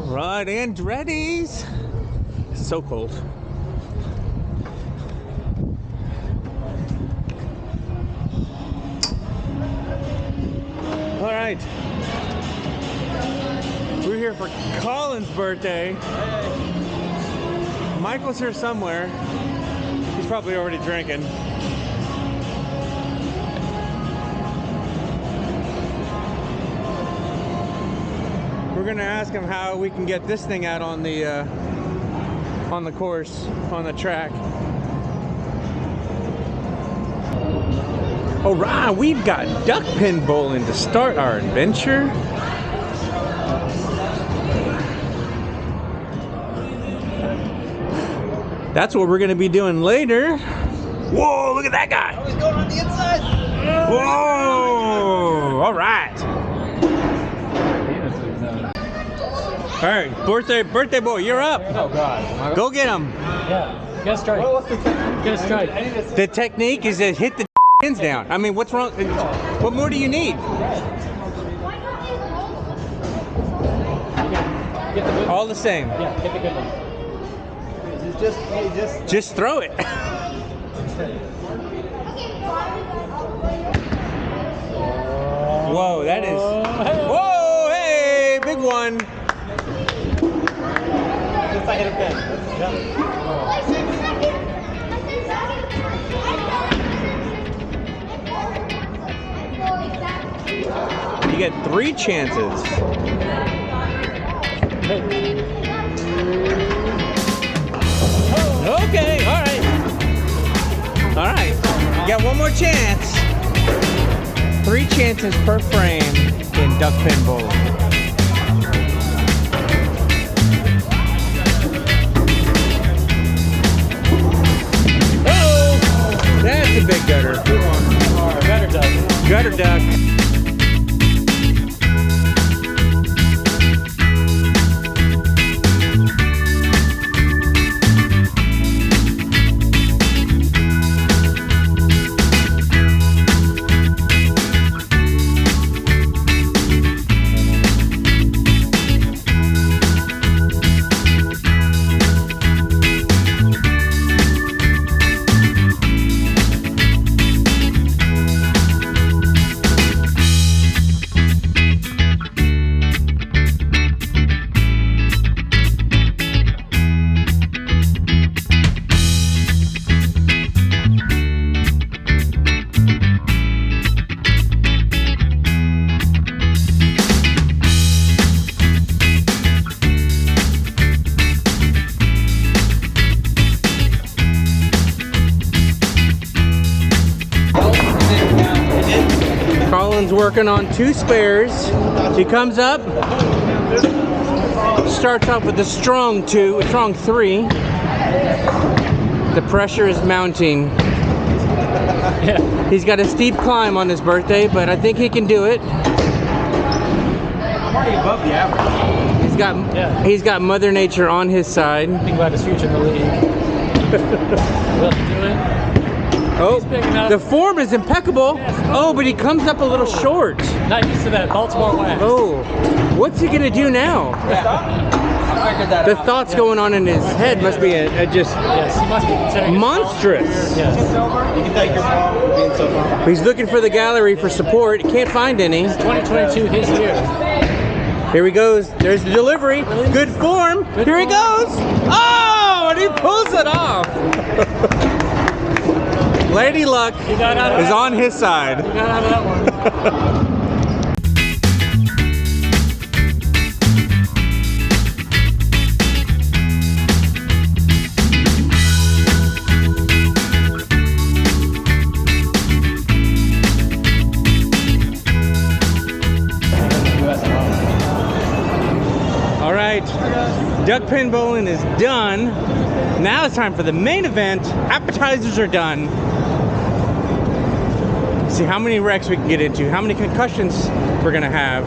Right, Andretti's. It's so cold. All right, we're here for Colin's birthday. Michael's here somewhere. He's probably already drinking. We're gonna ask him how we can get this thing out on the course, on the track. All right, we've got duck pin bowling to start our adventure. That's what we're gonna be doing later. Whoa, look at that guy. Oh, he's going on the inside. Whoa, all right. All right, birthday boy, you're up. Oh God. Go get him. Yeah. Get a strike. What's the technique? Get a strike. The technique is to hit the pins down. I mean, what's wrong? What more do you need? Get the good All the same. Yeah, get the good one. Just throw it. Whoa, that is. Whoa, hey, big one. Just I hit a pin. You get 3 chances. Okay, all right. All right, you got one more chance. 3 chances per frame in duck pin bowling. Oh, that's a big gutter. Gutter duck. Gutter duck. Colin's working on 2 spares. He comes up, starts off with a strong 3. The pressure is mounting. Yeah. He's got a steep climb on his birthday, but I think he can do it. I'm already above the average. He's got Mother Nature on his side. Think about his future in the league. Will he do it? Oh, the form is impeccable. Oh, but he comes up a little short. Not used to that Baltimore wax. Oh, what's he gonna do now? The thoughts going on in his head must be just Yes, he must be considering monstrous. Yes. You can thank your mom for being so fun. He's looking for the gallery for support. Can't find any. 2022, his year. Here he goes. There's the delivery. Good form. Here he goes. Oh, and he pulls it off. Lady Luck is on his side. He got out of that one. All right, Duck pin bowling is done. Now it's time for the main event. Appetizers are done. See how many wrecks we can get into, how many concussions we're gonna have.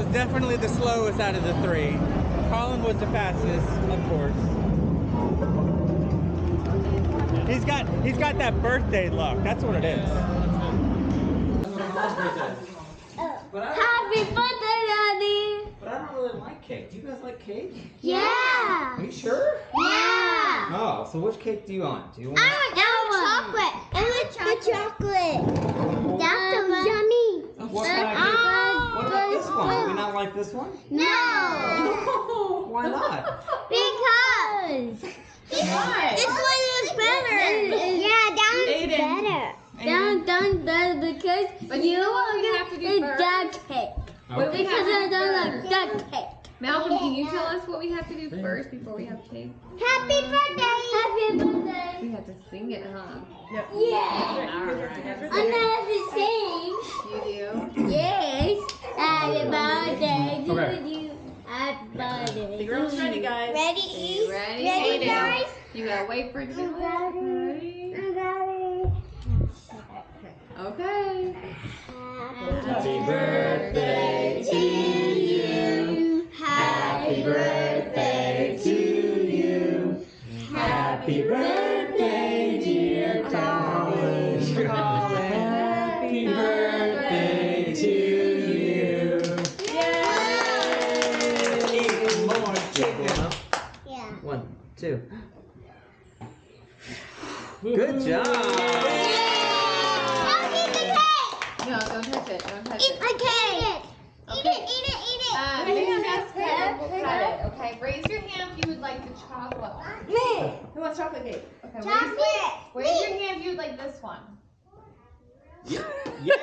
was definitely the slowest out of the three. Colin was the fastest, of course. He's got that birthday look. That's what it is. Happy birthday, Daddy! But I don't really like cake. Do you guys like cake? Yeah! Are you sure? Yeah! Oh, so which cake do you want? Do you want? I want chocolate! I want chocolate! That's so yummy! What kind of cake? What about this one? Do we not like this one? No! Why not? Because! This one is better! Yeah, that one's better! Down better because you have to do that cake. Okay. Because I don't like that cake. Malcolm, can you tell us what we have to do first before we have cake? Happy birthday! Happy birthday! We have to sing it, huh? Yeah! I'm not the same. You do? Yes! Happy birthday to you! Happy birthday! The girl's ready, guys. Ready? Ready? Ready, guys? You gotta wait for it to be ready. I got it. Okay. Happy birthday to you. Happy birthday to you. Happy birthday, dear Colin. Happy birthday to you. Yay! Eat more chicken. Yeah. 1, 2. Good job. Don't eat the cake. No, don't touch it. Don't touch Eat it. the cake. Okay. Eat it. Maybe that's good. We'll cut it. Okay. Raise your hand if you would like the chocolate one. Who wants chocolate cake? Okay. Chocolate. Raise your hand if you'd like this one. Yeah. Yeah.